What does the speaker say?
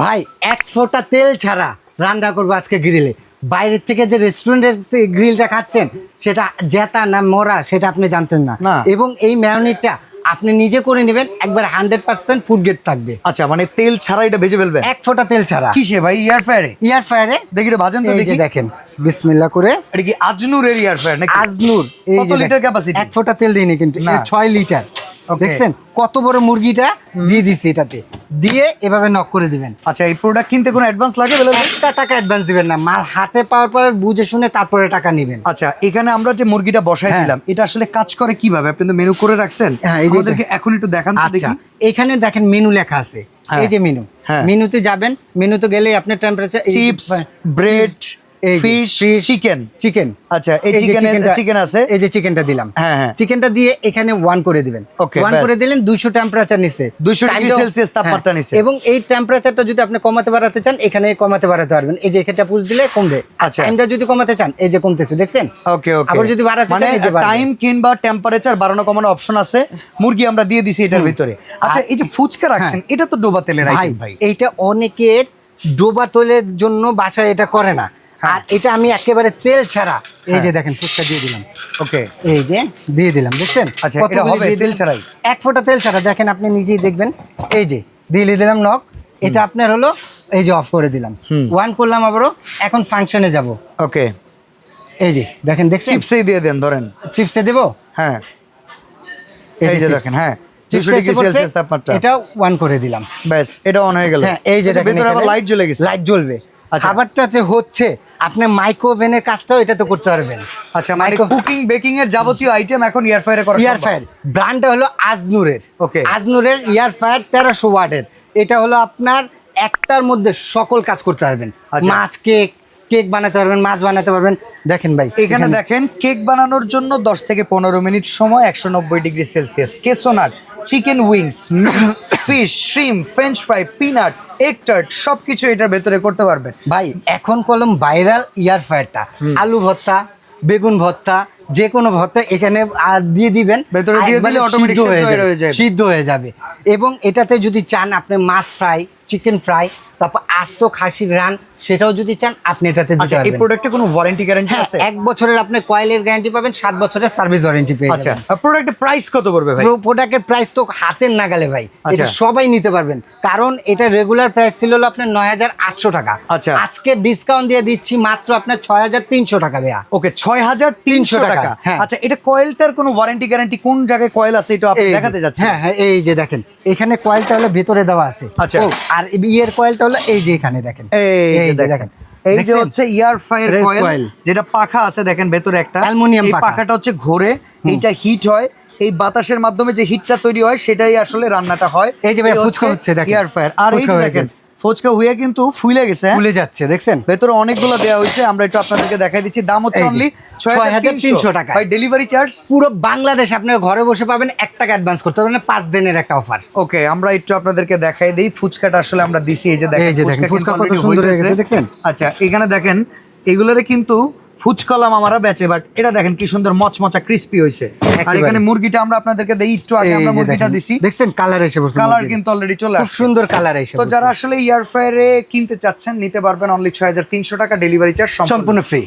ভাই এক ফোঁটা তেল ছাড়া রান্না করবো আজকে গ্রিলে। বাইরের থেকে যে রেস্টুরেন্টের গ্রিলটা খাচ্ছেন সেটা জেতা না মরা সেটা আপনি জানতেন না। এবং এই ম্যায়োনিজটা আপনি নিজে করে নেবেন, একবার 100% ফুড গ্রেড থাকবে। আচ্ছা, মানে তেল ছাড়া এটা ভেজে ফেলবে এক ফোঁটা তেল ছাড়া। কিসে ভাই? এয়ার ফ্রায়ারে? এয়ার ফ্রায়ারে। দেখি এটা ভাজেন তো দেখি। দেখেন বিসমিল্লাহ করে। এটা কি আজনুরের এয়ার ফ্রায়ার নাকি? আজনুর। কত লিটার ক্যাপাসিটি? এক ফোঁটা তেল দিইনি কিন্তু, 6 লিটার। দেখছেন কত বড় মুরগিটা দিয়ে দিছি, এটাতে দিয়ে এভাবে নক করে দিবেন। আচ্ছা, এই প্রোডাক্ট কিনতে কোনো অ্যাডভান্স লাগে? একটা টাকা অ্যাডভান্স দিবেন না, মাল হাতে পাওয়ার পরে বুঝে শুনে তারপরে টাকা নেবেন। আচ্ছা, এখানে আমরা যে মুরগিটা বসাই দিলাম, এটা আসলে কাজ করে কিভাবে? আপনি তো মেনু করে রাখছেন, আমাদেরকে এখন একটু দেখান তো দেখি। এখানে দেখেন মেনু লেখা আছে, এই যে মেনু। মেনুতে যাবেন, মেনুতে গেলে আপনি temperature, chips, bread, fish, chicken. আচ্ছা, এই চিকেন আছে, এই যে চিকেনটা দিলাম। চিকেনটা দিয়ে এখানে 1 করে দিবেন। 1 করে দিলেন, 200 টেম্পারেচার নিচে, 200 ডিগ্রি সেলসিয়াস তাপমাত্রা নিচে। এবং এই টেম্পারেচারটা যদি আপনি কমাতে বাড়াতে চান, এখানে কমাতে বাড়াতে পারবেন। এই যে এখানটা পুশ দিলে কমবে। আচ্ছা, টাইমটা যদি কমাতে চান, এই যে কমতেছে, দেখছেন? ওকে ওকে। আবার যদি বাড়াতে চান, এই যে টাইম কিংবা টেম্পারেচার বাড়ানো কমানো অপশন আছে। মুরগি আমরা দিয়ে দিছি এটার ভিতরে। আচ্ছা, এই যে ফুচকা রাখছেন, এটা তো ডোবা তেলের আইটেম ভাই। এইটা অনেকে ডোবা তেলের জন্য বাসায় এটা করে না, আর এটা আমি একেবারে তেল ছাড়া। এই যে দেখেন ফুচকা দিয়ে দিলাম। ওকে, এই যে দিয়ে দিলাম, দেখছেন? আচ্ছা, এটা হবে তেল ছাড়াই, এক ফোঁটা তেল ছাড়া। দেখেন আপনি নিজেই দেখবেন। এই যে দিয়ে দিলাম নক, এটা আপনার হলো। এই যে অফ করে দিলাম, 1 করলাম আবারও। এখন ফাংশনে যাব। ওকে, এই যে দেখেন, দেখছেন? চিপসেই দিয়ে দেন, ধরেন চিপসে দেব। হ্যাঁ, এই যে দেখেন, হ্যাঁ 200 ডিগ্রি সেলসিয়াস তাপমাত্রা। এটাও 1 করে দিলাম, ব্যাস, এটা অন হয়ে গেল। হ্যাঁ, এই যে দেখেন ভিতরে আবার লাইট জ্বলে গেছে। লাইট জ্বলবে। খাবারটা যে হচ্ছে, আপনি মাইক্রোওভেনের কাজটাও এটা তো করতে পারবেন। আচ্ছা, মানে কুকিং বেকিং এর যাবতীয় আইটেম এখন এয়ার ফ্রায়ারে করা সম্ভব। এয়ার ফ্রায়ার ব্র্যান্ডটা হলো আজনুরের। ওকে, আজনুরের এয়ার ফ্রায়ার 1300 ওয়াটের। এটা হলো আপনার একটার মধ্যে সকল কাজ করতে পারবেন। মাছ, কেক বানাতে পারবেন, মাছ বানাতে পারবেন। দেখেন ভাই, এখানে দেখেন কেক বানানোর জন্য 10 থেকে 15 মিনিট সময়, 190 ডিগ্রি সেলসিয়াস। কেসোনাট, chicken wings, fish, shrimp, French fry, peanut, egg tart সবকিছু এটার ভেতরে করতে পারবেন ভাই। এখন কলম ভাইরাল এয়ার ফ্রায়ারটা, আলু ভর্তা, বেগুন ভর্তা, যে কোনো ভর্তা এখানে আর দিয়ে দিবেন, ভেতরে দিয়ে দিলে অটোমেটিক সিদ্ধ হয়ে যাবে। এবং এটাতে যদি চান আপনি মাছ ফ্রাই, চিকেন ফ্রাই, তারপর আস্ত খাসির রান, সেটাও যদি চান আপনি এটাতে দিতে পারবেন। এই প্রোডাক্টে কোনো ওয়ারেন্টি গ্যারান্টি আছে? 1 বছরের আপনি কয়েলের গ্যারান্টি পাবেন, 7 বছরের সার্ভিস ওয়ারেন্টি পেয়ে যাবেন। আচ্ছা, প্রোডাক্টের প্রাইস কত পড়বে ভাই? প্রোডাক্টের প্রাইস তো হাতের নাগালে ভাই, এটা সবাই নিতে পারবেন। কারণ এটা রেগুলার প্রাইস ছিল হলো আপনার 9800 টাকা। আচ্ছা, আজকে ডিসকাউন্ট দিয়ে দিচ্ছি মাত্র আপনার 6300 টাকা ভাইয়া। ওকে, 6300 টাকা। আচ্ছা, এটা কয়েলটার কোনো ওয়ারেন্টি গ্যারান্টি কোন জায়গায় কয়েল আছে এটা আপনি দেখাতে যাচ্ছেন? হ্যাঁ, এই যে দেখেন এখানে কয়েলটা হলো ভেতরে দেওয়া আছে। আচ্ছা, আর ইয়ের কয়েলটা হলো এই যে এখানে দেখেন। এই যে দেখেন, এই যে হচ্ছে এয়ার ফ্রায়ার কয়েল, যেটা পাখা আছে দেখেন ভেতরে একটা অ্যালুমিনিয়াম পাখা। পাখাটা হচ্ছে ঘোরে, এইটা হিট হয়, এই বাতাসের মাধ্যমে যে হিটটা তৈরি হয় সেটাই আসলে রান্নাটা হয়। এই যে ভাই ফুচকা হচ্ছে দেখেন, এয়ার ফ্রায়ার। আর এই যে দেখেন ফুচকা হয়ে কিন্তু ফুলে গেছে, ফুলে যাচ্ছে, দেখছেন? ভেতরে অনেকগুলো দেওয়া হয়েছে, আমরা একটু আপনাদেরকে দেখাই দিচ্ছি। দাম হচ্ছে অনলি 6300 টাকা। ভাই ডেলিভারি চার্জ পুরো বাংলাদেশ আপনার ঘরে বসে পাবেন, 1 টাকা অ্যাডভান্স করতে হবে না, 5 দিনের একটা অফার। ওকে, আমরা একটু আপনাদেরকে দেখাই দেই ফুচকাটা আসলে আমরা দিছি। এই যে দেখেন ফুচকা কত সুন্দর হয়ে গেছে, দেখছেন? আচ্ছা, এখানে দেখেন এগুলোরে কিন্তু ফুচকলাম আমরা বেচে, বাট এটা দেখেন কি সুন্দর মচমচা ক্রিস্পি হয়েছে। আর এখানে মুরগিটা আমরা আপনাদেরকে দেই, একটু আগে আমরা মুরগিটা দিছি, দেখছেন? কালার এসে বসে, কালার কিন্তু অলরেডি চলে আসছে, খুব সুন্দর কালার এসে। তো যারা আসলে এয়ার ফ্রায়ারে কিনতে চাচ্ছেন নিতে পারবেন, অনলি 6300 টাকা, ডেলিভারি চার্জ সম্পূর্ণ ফ্রি।